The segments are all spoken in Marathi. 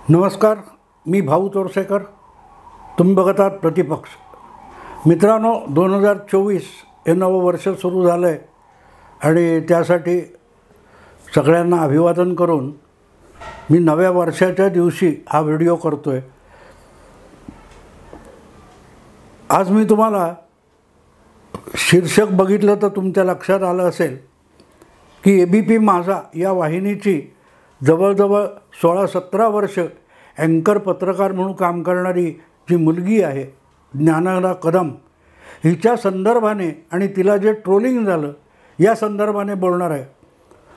नमस्कार, मी भाऊ तोरसेकर. तुम्ही बघत आहात प्रतिपक्ष. मित्रांनो, 2024 हे नवं वर्ष सुरू झालं आहे आणि त्यासाठी सगळ्यांना अभिवादन करून मी नव्या वर्षाच्या दिवशी हा व्हिडिओ करतो आहे. आज मी तुम्हाला शीर्षक बघितलं तर तुमच्या लक्षात आलं असेल की ABP माझा या वाहिनीची जवळजवळ 16-17 वर्ष अँकर पत्रकार म्हणून काम करणारी जी मुलगी आहे ज्ञानदा कदम, हिच्या संदर्भाने आणि तिला जे ट्रोलिंग झालं या संदर्भाने बोलणार आहे.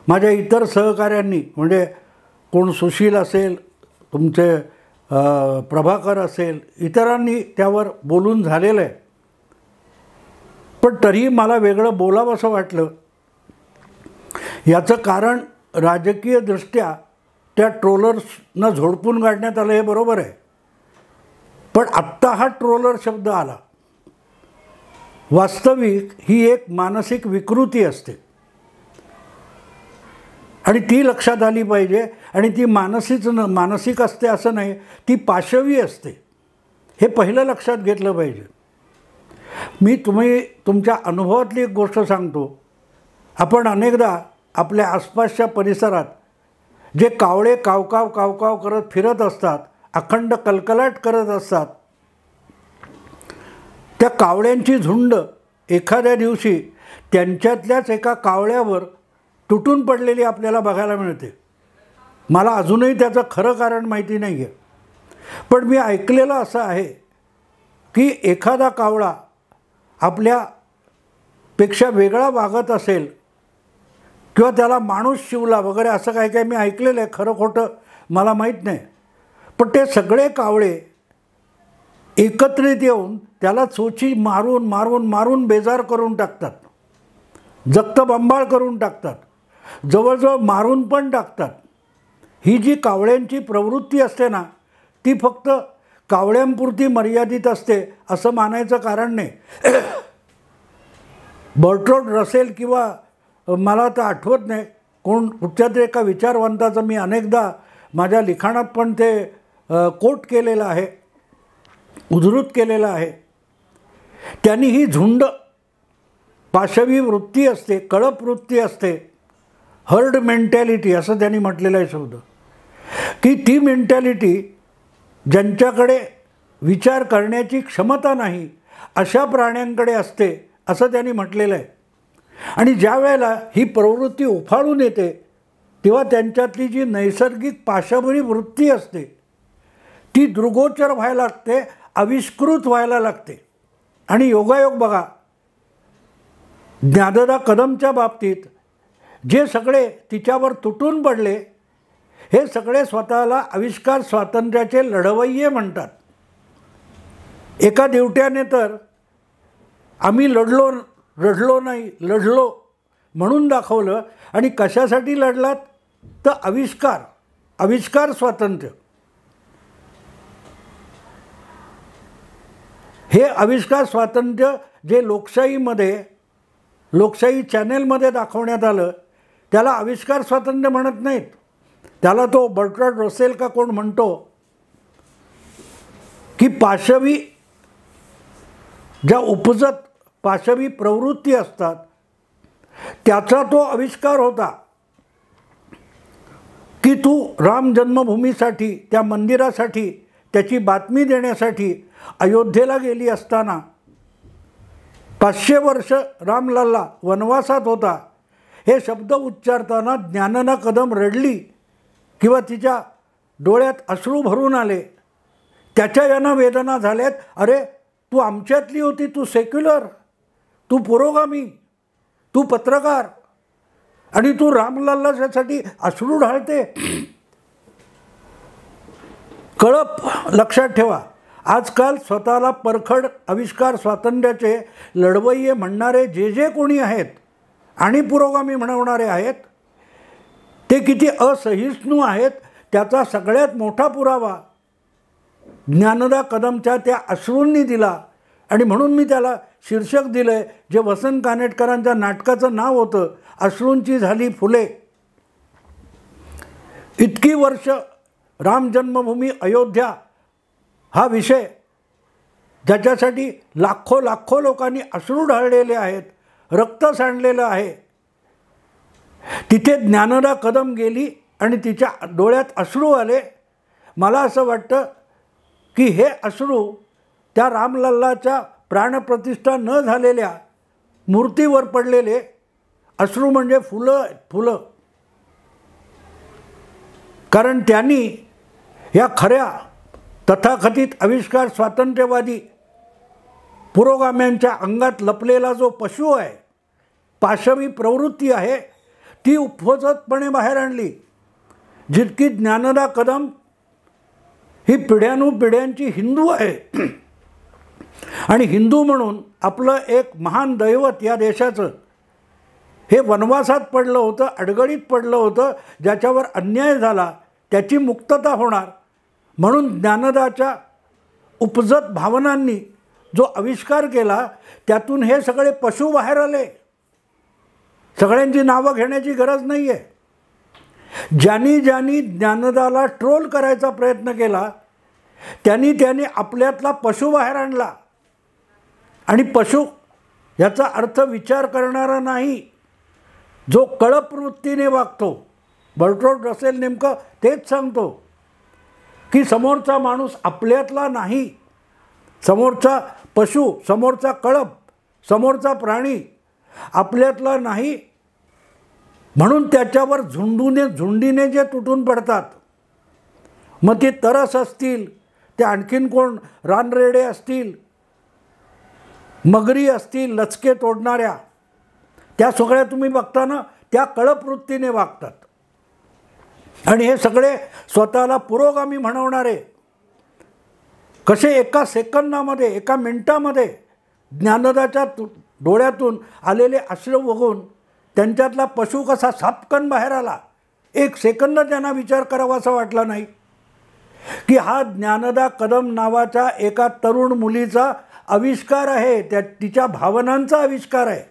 माझ्या इतर सहकाऱ्यांनी म्हणजे कोण सुशील असेल, तुमचे प्रभाकर असेल, इतरांनी त्यावर बोलून झालेलं आहे. पण तरीही मला वेगळं बोलावं असं वाटलं. याचं कारण राजकीयदृष्ट्या त्या ट्रोलर्सना झोडपून काढण्यात आलं हे बरोबर आहे. पण आत्ता हा ट्रोलर शब्द आला. वास्तविक ही एक मानसिक विकृती असते आणि ती लक्षात आली पाहिजे. आणि ती मानसिक असते असं नाही, ती पाशवी असते हे पहिलं लक्षात घेतलं पाहिजे. मी तुमच्या अनुभवातली एक गोष्ट सांगतो. आपण अनेकदा आपल्या आसपासच्या परिसरात जे कावळे कावकाव कावकाव करत फिरत असतात, अखंड कलकलाट करत असतात, त्या कावळ्यांची झुंड एखाद्या दिवशी त्यांच्यातल्याच एका कावळ्यावर तुटून पडलेली आपल्याला बघायला मिळते. मला अजूनही त्याचं खरं कारण माहिती नाही आहे, पण मी ऐकलेलं असं आहे की एखादा कावळा आपल्यापेक्षा वेगळा वागत असेल किंवा त्याला माणूस शिवला वगैरे असं काय काय मी ऐकलेलं आहे. खरं खोटं मला माहीत नाही. पण ते सगळे कावळे एकत्रित येऊन त्याला चोची मारून मारून मारून बेजार करून टाकतात, जगतबंबाळ करून टाकतात, जवळजवळ मारून पण टाकतात. ही जी कावळ्यांची प्रवृत्ती असते ना, ती फक्त कावळ्यांपुरती मर्यादित असते असं मानायचं कारण नाही. बर्ट्रांड रसेल किंवा मला तर आठवत नाही कुठच्या तरी एका विचारवंताचं मी अनेकदा माझ्या लिखाणात पण ते कोट केलेलं आहे, उद्धृत केलेलं आहे. त्यांनी ही झुंड पाशवी वृत्ती असते, कळप वृत्ती असते, हर्ड मेंटॅलिटी असं त्यांनी म्हटलेलं आहे शब्द, की ती मेंटॅलिटी ज्यांच्याकडे विचार करण्याची क्षमता नाही अशा प्राण्यांकडे असते असं त्यांनी म्हटलेलं आहे. आणि ज्या वेळेला ही प्रवृत्ती उफाळून येते तेव्हा त्यांच्यातली जी नैसर्गिक पाशवी वृत्ती असते ती दृगोचर व्हायला लागते, आविष्कृत व्हायला लागते. आणि योगायोग बघा, ज्ञानदा कदमच्या बाबतीत जे सगळे तिच्यावर तुटून पडले हे सगळे स्वतःला आविष्कार स्वातंत्र्याचे लढवय्ये म्हणतात. एका दिवट्याने तर आम्ही रडलो नाही, लढलो म्हणून दाखवलं. आणि कशासाठी लढलात तर आविष्कार स्वातंत्र्य. हे आविष्कार स्वातंत्र्य जे लोकशाही चॅनेलमध्ये दाखवण्यात आलं त्याला आविष्कार स्वातंत्र्य म्हणत नाहीत. त्याला तो बर्ट्रांड रसेल का कोण म्हणतो की पाशवी ज्या उपजत पाशवी प्रवृत्ती असतात त्याचा तो आविष्कार होता की तू राम जन्मभूमीसाठी, त्या मंदिरासाठी त्याची बातमी देण्यासाठी अयोध्येला गेली असताना 500 वर्ष रामलल्ला वनवासात होता हे शब्द उच्चारताना ज्ञानदा कदम रडली किंवा तिच्या डोळ्यात अश्रू भरून आले. त्याच्या यानं वेदना झाल्यात. अरे तू आमच्यातली होती, तू सेक्युलर, तू पुरोगामी, तू पत्रकार आणि तू रामलल्लासाठी अश्रू ढाळते. कळप लक्षात ठेवा. आजकाल स्वतःला परखड आविष्कार स्वातंत्र्याचे लढवय्ये म्हणणारे जे कोणी आहेत आणि पुरोगामी म्हणवणारे आहेत ते किती असहिष्णू आहेत त्याचा सगळ्यात मोठा पुरावा ज्ञानदा कदमच्या त्या अश्रूंनी दिला. आणि म्हणून मी त्याला शीर्षक दिलं आहे जे वसंत कानेटकरांच्या नाटकाचं नाव होतं, अश्रूंची झाली फुले. इतकी वर्ष राम जन्मभूमी अयोध्या हा विषय ज्याच्यासाठी लाखो लाखो लोकांनी अश्रू ढाळलेले आहेत, रक्त सांडलेलं आहे, तिथे ज्ञानदा कदम गेली आणि तिच्या डोळ्यात अश्रू आले. मला असं वाटतं की हे अश्रू त्या रामलल्लाच्या प्राणप्रतिष्ठा न झालेल्या मूर्तीवर पडलेले अश्रू म्हणजे फुलं. कारण त्यांनी या खऱ्या तथाकथित आविष्कार स्वातंत्र्यवादी पुरोगाम्यांच्या अंगात लपलेला जो पशु आहे, पाशवी प्रवृत्ती आहे, ती उपजतपणे बाहेर आणली. जितकी ज्ञानदा कदम ही पिढ्यानुपिढ्यांची हिंदू आहे आणि हिंदू म्हणून आपलं एक महान दैवत या देशाचं हे वनवासात पडलं होतं, अडगळीत पडलं होतं, ज्याच्यावर अन्याय झाला, त्याची मुक्तता होणार म्हणून ज्ञानदाच्या उपजत भावनांनी जो आविष्कार केला त्यातून हे सगळे पशु बाहेर आले. सगळ्यांची नावं घेण्याची गरज नाही आहे. ज्यांनी ज्ञानदाला ट्रोल करायचा प्रयत्न केला त्यांनी आपल्यातला पशु बाहेर आणला. आणि पशु याचा अर्थ विचार करणारा नाही, जो कळप वृत्तीने वागतो. बर्टोल्ड रसेल नेमकं तेच सांगतो की समोरचा माणूस आपल्यातला नाही, समोरचा पशु, समोरचा कळप, समोरचा प्राणी आपल्यातला नाही, म्हणून त्याच्यावर झुंडीने जे तुटून पडतात, मग ते तरस असतील, ते आणखीन कोण रानरेडे असतील, मगरी असतील, लचके तोडणाऱ्या, त्या सगळ्या तुम्ही बघताना त्या कळपवृत्तीने वागतात. आणि हे सगळे स्वतःला पुरोगामी म्हणवणारे कसे एका सेकंदामध्ये, एका मिनिटामध्ये ज्ञानदाच्या डोळ्यातून आलेले अश्रू बघून त्यांच्यातला पशु कसा सापकन बाहेर आला. एक सेकंद त्यांना विचार करावासा वाटला नाही की हा ज्ञानदा कदम नावाच्या एका तरुण मुलीचा आविष्कार आहे, तिच्या भावनांचा आविष्कार आहे.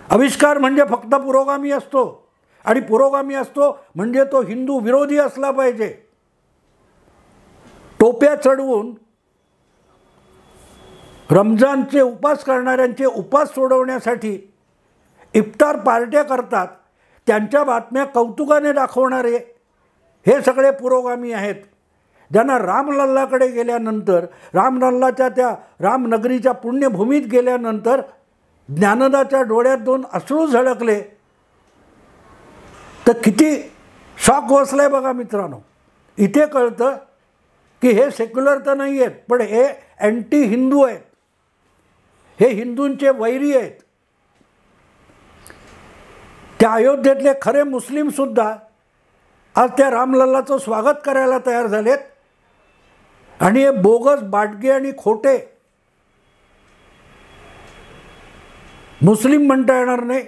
आविष्कार म्हणजे फक्त पुरोगामी असतो, आणि पुरोगामी असतो म्हणजे तो हिंदू विरोधी असला पाहिजे. टोप्या चढवून रमजानचे उपास करणाऱ्यांचे उपास सोडवण्यासाठी इफ्तार पार्ट्या करतात, त्यांच्या बातम्या कौतुकाने दाखवणारे हे सगळे पुरोगामी आहेत. ज्यांना रामलल्लाकडे गेल्यानंतर, रामलल्लाच्या त्या रामनगरीच्या पुण्यभूमीत गेल्यानंतर ज्ञानदाच्या डोळ्यात दोन अश्रू झळकले तर किती शॉक बसलाय बघा मित्रांनो. इथे कळतं की हे सेक्युलर तर नाही आहेत, पण हे अँटी हिंदू आहेत, हे हिंदूंचे वैरी आहेत. त्या अयोध्येतले खरे मुस्लिमसुद्धा आज त्या रामलल्लाचं स्वागत करायला तयार झालेत. आणि हे बोगस, बाटगे आणि खोटे मुस्लिम म्हणता येणार नाही,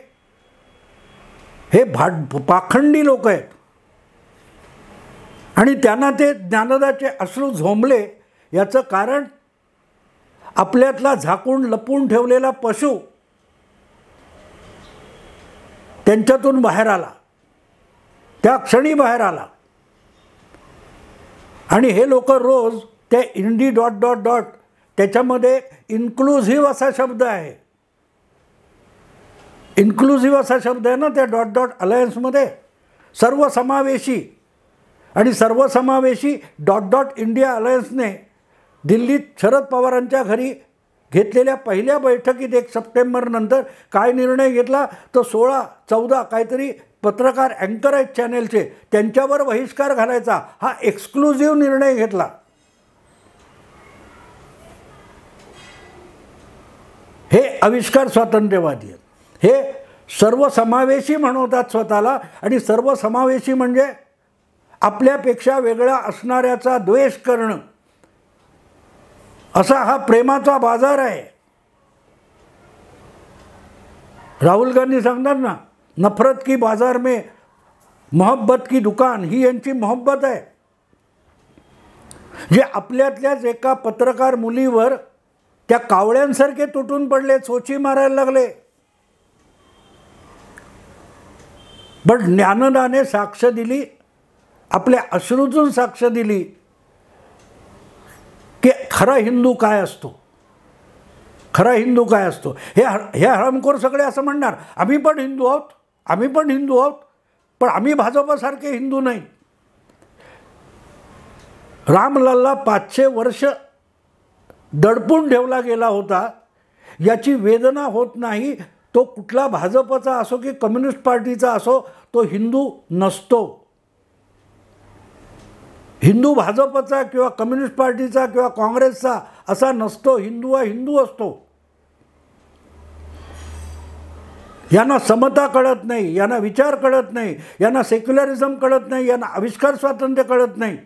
हे पाखंडी लोक आहेत. आणि त्यांना ते ज्ञानदाचे अश्रू झोंबले. याचं कारण आपल्यातला झाकून लपून ठेवलेला पशु त्यांच्यातून बाहेर आला, त्या क्षणी बाहेर आला. आणि हे लोक रोज ते इंडी ... त्याच्यामध्ये इन्क्लुझिव्ह असा शब्द आहे, इन्क्लुझिव्ह असा शब्द आहे ना त्या ... अलायन्समध्ये सर्वसमावेशी. आणि सर्वसमावेशी ... इंडिया अलायन्सने दिल्लीत शरद पवारांच्या घरी घेतलेल्या पहिल्या बैठकीत 1 सप्टेंबरनंतर काय निर्णय घेतला तर 16-14 काहीतरी पत्रकार अँकर आहेत चॅनेलचे, त्यांच्यावर बहिष्कार घालायचा हा एक्सक्लुझिव्ह निर्णय घेतला. हे आविष्कार स्वातंत्र्यवादी आहेत. हे सर्वसमावेशी म्हणवतात स्वतःला. आणि सर्वसमावेशी म्हणजे आपल्यापेक्षा वेगळा असणाऱ्याचा द्वेष करणं, असा हा प्रेमाचा बाजार आहे. राहुल गांधी सांगतात ना, नफरत की बाजार में मोहब्बत की दुकान, ही यांची मोहब्बत आहे. जे आपल्यातल्याच एका पत्रकार मुलीवर त्या कावळ्यांसारखे तुटून पडले, चोची मारायला लागले. पण ज्ञानदाने साक्ष दिली आपल्या अश्रूतून साक्ष दिली की खरा हिंदू काय असतो, खरा हिंदू काय असतो. हे हरामखोर सगळे असं म्हणणार, आम्ही पण हिंदू आहोत, आम्ही पण हिंदू आहोत, पण आम्ही भाजपसारखे हिंदू नाही. रामलल्ला 500 वर्ष दडपून ठेवला गेला होता, याची वेदना होत नाही. तो कुठला भाजपचा असो की कम्युनिस्ट पार्टीचा असो, तो हिंदू नसतो. हिंदू भाजपचा किंवा कम्युनिस्ट पार्टीचा किंवा काँग्रेसचा असा नसतो. हिंदू हा हिंदू असतो. यांना समता कळत नाही, यांना विचार कळत नाही, यांना सेक्युलरिझम कळत नाही, यांना आविष्कार स्वातंत्र्य कळत नाही.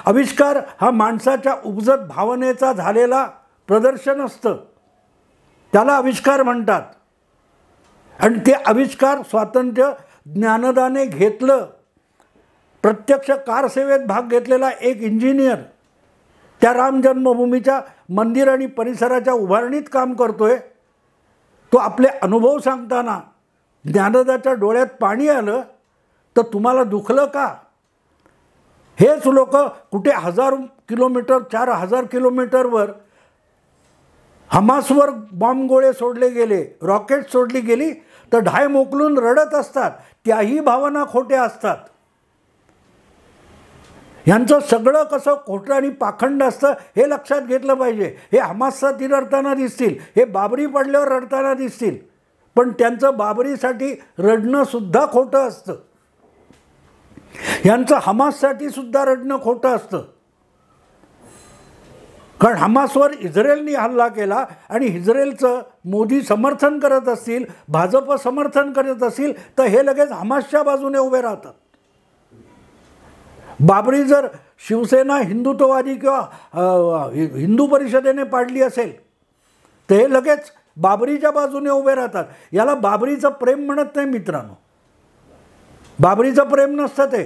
आविष्कार हा माणसाच्या उपजत भावनेचा झालेला प्रदर्शन असतं, त्याला आविष्कार म्हणतात. आणि ते आविष्कार स्वातंत्र्य ज्ञानदाने घेतलं. प्रत्यक्ष कारसेवेत भाग घेतलेला एक इंजिनियर त्या राम जन्मभूमीच्या मंदिर आणि परिसराच्या उभारणीत काम करतोय. तो आपले अनुभव सांगताना ज्ञानदाच्या डोळ्यात पाणी आलं तर तुम्हाला दुखलं का? हेच लोक कुठे 1000 किलोमीटर 4000 किलोमीटरवर हमासवर बॉम्बगोळे सोडले गेले, रॉकेट सोडली गेली तर ढाय मोकलून रडत असतात. त्याही भावना खोट्या असतात. यांचं सगळं कसं खोटं आणि पाखंड असतं हे लक्षात घेतलं पाहिजे. हे हमाससाठी रडताना दिसतील, हे बाबरी पडल्यावर रडताना दिसतील, पण त्यांचं बाबरीसाठी रडणं सुद्धा खोटं असतं. यांचं हमाससाठी सुद्धा रडणं खोटं असतं. कारण हमासवर इस्रायलने हल्ला केला आणि इस्रायलचं मोदी समर्थन करत असतील, भाजप समर्थन करत असतील तर हे लगेच हमासच्या बाजूने उभे राहतात. बाबरी जर शिवसेना हिंदुत्ववादी किंवा हिंदू परिषदेने पाडली असेल तर हे लगेच बाबरीच्या बाजूने उभे राहतात. याला बाबरीचं प्रेम म्हणत नाही मित्रांनो, बाबरीचं प्रेम नसतं ते.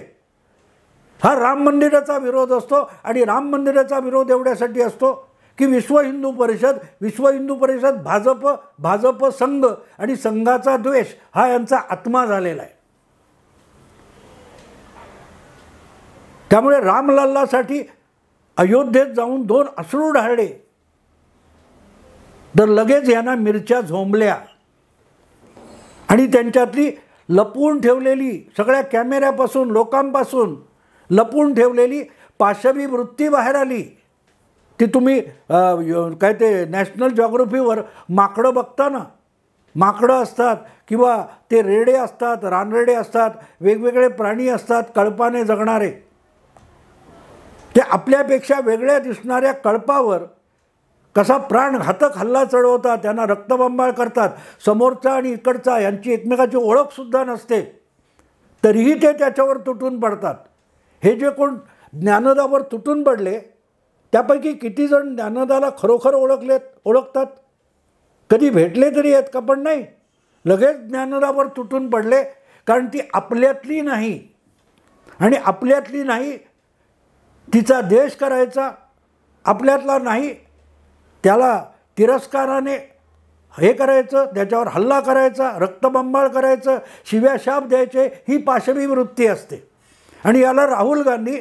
हा राम मंदिराचा विरोध असतो आणि राम मंदिराचा विरोध एवढ्यासाठी असतो की विश्व हिंदू परिषद भाजप संघ आणि संघाचा द्वेष हा यांचा आत्मा झालेला आहे. त्यामुळे रामलल्लासाठी अयोध्येत जाऊन 2 अश्रू ढाळले तर लगेच यांना मिरच्या झोंबल्या आणि त्यांच्यातली लपवून ठेवलेली, सगळ्या कॅमेऱ्यापासून लोकांपासून लपवून ठेवलेली पाशवी वृत्ती बाहेर आली. ती तुम्ही काय ते नॅशनल जॉग्राफीवर माकडं बघता ना, माकडं असतात किंवा ते रेडे असतात, रानरेडे असतात, वेगवेगळे प्राणी असतात कळपाने जगणारे. ते आपल्यापेक्षा वेगळ्या दिसणाऱ्या कळपावर कसा प्राणघातक हल्ला चढवतात, त्यांना रक्तबंबाळ करतात. समोरचा आणि इकडचा यांची एकमेकाची ओळखसुद्धा नसते, तरीही ते त्याच्यावर तुटून पडतात. हे जे कोण ज्ञानदावर तुटून पडले त्यापैकी किती जण ज्ञानदाला खरोखर ओळखतात? कधी भेटले तरी आहेत का? पण नाही, लगेच ज्ञानदावर तुटून पडले. कारण ती आपल्यातली नाही, आणि आपल्यातली नाही तिचा द्वेष करायचा, आपल्यातला नाही त्याला तिरस्काराने हे करायचं, त्याच्यावर हल्ला करायचा, रक्तबंबाळ करायचं, शिव्या शाप द्यायचे, ही पाशवी वृत्ती असते. आणि याला राहुल गांधी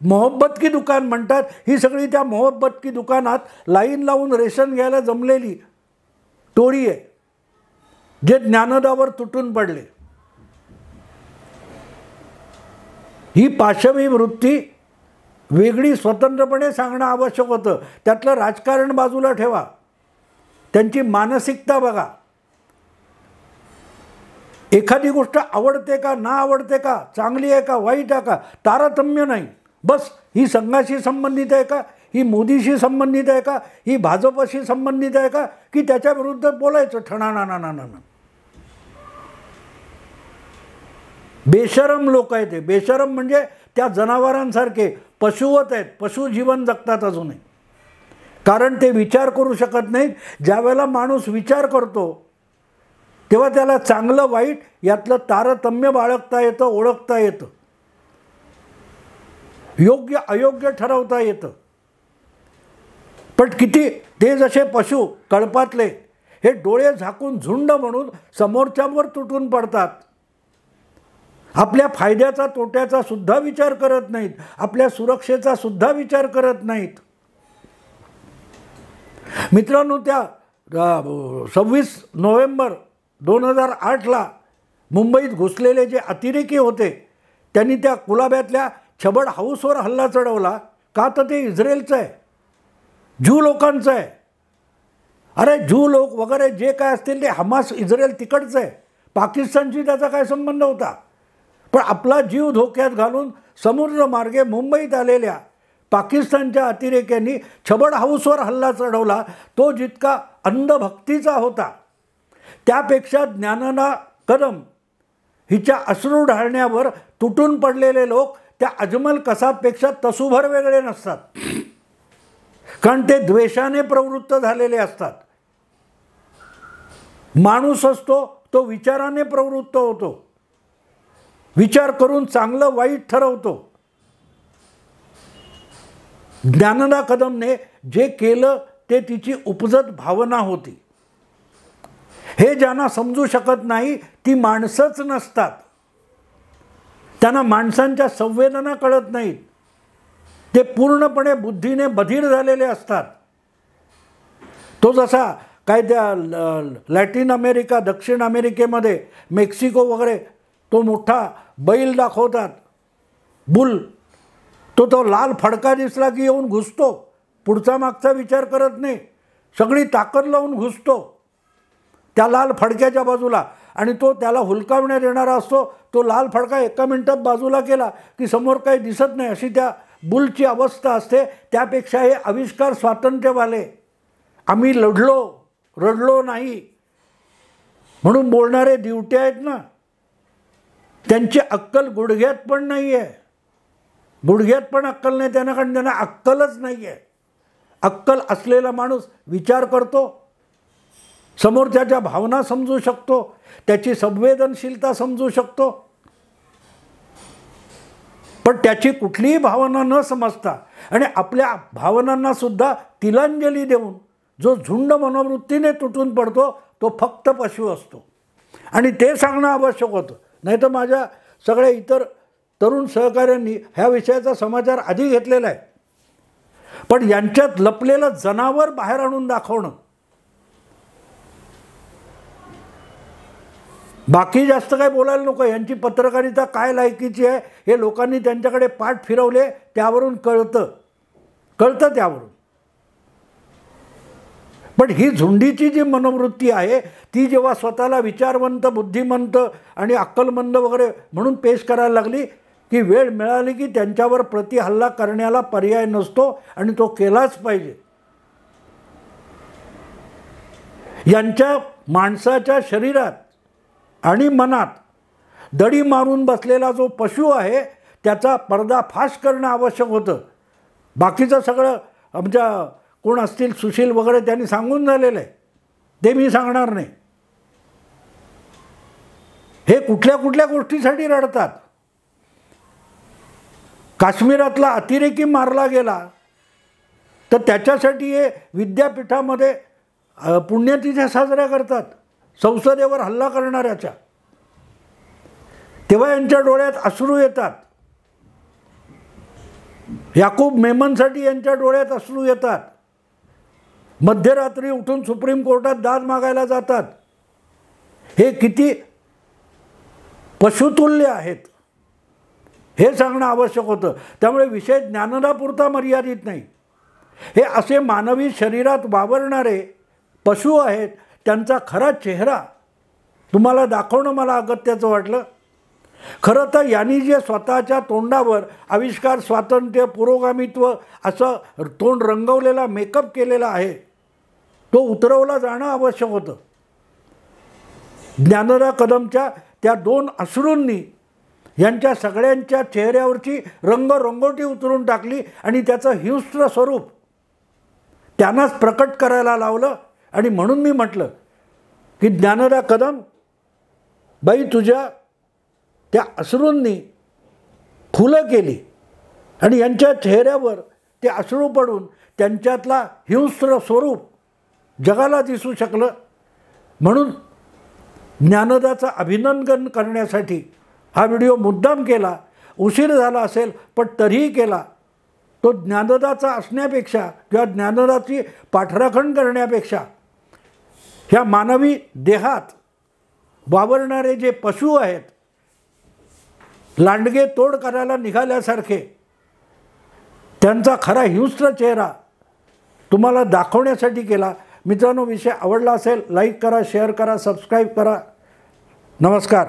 मोहब्बत की दुकान म्हणतात. ही सगळी त्या मोहब्बत की दुकानात लाईन लावून रेशन घ्यायला जमलेली टोळी आहे, जे ज्ञानदावर तुटून पडले. ही पाशवी वृत्ती वेगळी स्वतंत्रपणे सांगणं आवश्यक होतं. त्यातलं राजकारण बाजूला ठेवा, त्यांची मानसिकता बघा. एखादी गोष्ट आवडते का, ना आवडते का, चांगली आहे का, वाईट आहे का, तारतम्य नाही. बस ही संघाशी संबंधित आहे का, ही मोदीशी संबंधित आहे का, ही भाजपशी संबंधित आहे का, की त्याच्या विरुद्ध बोलायचं ठणाणाणाणाना. बेशरम लोक आहेत ते. बेशरम म्हणजे त्या जनावरांसारखे पशुवत आहेत, पशु जीवन जगतात अजूनही. कारण ते विचार करू शकत नाहीत. ज्यावेळेला माणूस विचार करतो तेव्हा त्याला चांगलं वाईट यातलं तारतम्य बाळगता येतं, ओळखता येतं, योग्य अयोग्य ठरवता येतं. पण किती ते जसे पशु कळपातले हे डोळे झाकून झुंड म्हणून समोरच्यावर तुटून पडतात. आपल्या फायद्याचा तोट्याचा सुद्धा विचार करत नाहीत, आपल्या सुरक्षेचा सुद्धा विचार करत नाहीत. मित्रांनो, त्या 26 नोव्हेंबर 2008ला मुंबईत घुसलेले जे अतिरेकी होते त्यांनी त्या कुलाब्यातल्या छबड हाऊसवर हल्ला चढवला. का तर ते इस्रायलचं आहे, ज्यू लोकांचं आहे. अरे ज्यू लोक वगैरे जे काय असतील ते हमास इस्रायल तिकडचं आहे, पाकिस्तानशी त्याचा काय संबंध होता. पण आपला जीव धोक्यात घालून समुद्रमार्गे मुंबईत आलेल्या पाकिस्तानच्या अतिरेक्यांनी छबड हाऊसवर हल्ला चढवला. तो जितका अंधभक्तीचा होता त्यापेक्षा ज्ञानदा कदम हिच्या अश्रू ढाळण्यावर तुटून पडलेले लोक त्या अजमल कसाबपेक्षा तसूभर वेगळे नसतात. कारण ते द्वेषाने प्रवृत्त झालेले असतात. माणूस असतो तो विचाराने प्रवृत्त होतो, विचार करून चांगलं वाईट ठरवतो. ज्ञानदा कदमने जे केलं ते तिची उपजत भावना होती. हे ज्यांना समजू शकत नाही ती माणसंच नसतात. त्यांना माणसांच्या संवेदना कळत नाहीत. ते पूर्णपणे बुद्धीने बधीर झालेले असतात. तो जसा काय त्या लॅटिन अमेरिका, दक्षिण अमेरिकेमध्ये मेक्सिको वगैरे तो मोठा बैल दाखवतात, बुल. तो लाल फडका दिसला की येऊन घुसतो, पुढचा मागचा विचार करत नाही, सगळी ताकद लावून घुसतो त्या लाल फडक्याच्या बाजूला. आणि तो त्याला हुलकावण्यात येणारा असतो. तो लाल फडका एका मिनिटात बाजूला केला की समोर काही दिसत नाही, अशी त्या बुलची अवस्था असते. त्यापेक्षा हे आविष्कार स्वातंत्र्यवाले, आम्ही लढलो, रडलो नाही म्हणून बोलणारे दिवटे आहेत ना, त्यांची अक्कल गुडघ्यात पण नाही आहे. गुडघ्यात पण अक्कल नाही त्यांना, कारण त्यांना अक्कलच नाही आहे. अक्कल असलेला माणूस विचार करतो, समोरच्याच्या भावना समजू शकतो, त्याची संवेदनशीलता समजू शकतो. पण त्याची कुठलीही भावना न समजता आणि आपल्या भावनांना सुद्धा तिलांजली देऊन जो झुंड मनोवृत्तीने तुटून पडतो तो फक्त पशु असतो. आणि ते सांगणं आवश्यक होतं. नाही तर माझ्या सगळ्या इतर तरुण सहकाऱ्यांनी ह्या विषयाचा समाचार आधी घेतलेला आहे. पण यांच्यात लपलेलं जनावर बाहेर आणून दाखवणं, बाकी जास्त काय बोलायला नको. यांची पत्रकारिता काय लायकीची आहे हे लोकांनी त्यांच्याकडे पाठ फिरवले, त्यावरून कळतं त्यावरून. पण ही झुंडीची जी मनोवृत्ती आहे ती जेव्हा स्वतःला विचारवंत, बुद्धिमंत आणि अक्कलमंद वगैरे म्हणून पेश करायला लागली की वेळ मिळाली की त्यांच्यावर प्रतिहल्ला करण्याला पर्याय नसतो आणि तो केलाच पाहिजे. यांच्या माणसाच्या शरीरात आणि मनात दडी मारून बसलेला जो पशु आहे त्याचा पर्दाफाश करणं आवश्यक होतं. बाकीचं सगळं आमच्या कोण असतील सुशील वगैरे त्यांनी सांगून झालेलं आहे, ते मी सांगणार नाही. हे कुठल्या कुठल्या गोष्टीसाठी रडतात. काश्मीरातला अतिरेकी मारला गेला तर त्याच्यासाठी हे विद्यापीठामध्ये पुण्यतिथ्या साजऱ्या करतात, संसदेवर हल्ला करणाऱ्याच्या. तेव्हा यांच्या डोळ्यात अश्रू येतात. याकूब मेमनसाठी यांच्या डोळ्यात अश्रू येतात. मध्यरात्री उठून सुप्रीम कोर्टात दाद मागायला जातात. हे किती पशुतुल्य आहेत हे सांगणं आवश्यक होतं. त्यामुळे विषय ज्ञानदापुरता मर्यादित नाही. हे असे मानवी शरीरात वावरणारे पशु आहेत, त्यांचा खरा चेहरा तुम्हाला दाखवणं मला अगत्याचं वाटलं. खरं तर यांनी जे स्वतःच्या तोंडावर आविष्कार, स्वातंत्र्य, पुरोगामित्व असं तोंड रंगवलेला मेकअप केलेला आहे तो उतरवला जाणं आवश्यक होतं. ज्ञानदा कदमच्या त्या 2 अश्रूंनी यांच्या सगळ्यांच्या चेहऱ्यावरची रंगरंगोटी उतरून टाकली आणि त्याचं हिंस्त्र स्वरूप त्यांनाच प्रकट करायला लावलं. आणि म्हणून मी म्हटलं की ज्ञानदा कदम बाई, तुझ्या त्या अश्रूंनी फुलं केली आणि यांच्या चेहऱ्यावर ते अश्रू पडून त्यांच्यातला हिंस्त्र स्वरूप जगाला दिसू शकलं. म्हणून ज्ञानदाचं अभिनंदन करण्यासाठी हा व्हिडिओ मुद्दाम केला, उशीर झाला असेल पण तरीही केला, तो ज्ञानदाचा असण्यापेक्षा किंवा ज्ञानदाची पाठराखण करण्यापेक्षा ह्या मानवी देहात वावरणारे जे पशु आहेत, लांडगे तोड करायला निघाल्यासारखे, त्यांचा खरा हिंस्त्र चेहरा तुम्हाला दाखवण्यासाठी केला. मित्रांनो, विषय आवडला असेल लाईक करा, शेअर करा, सबस्क्राईब करा. नमस्कार.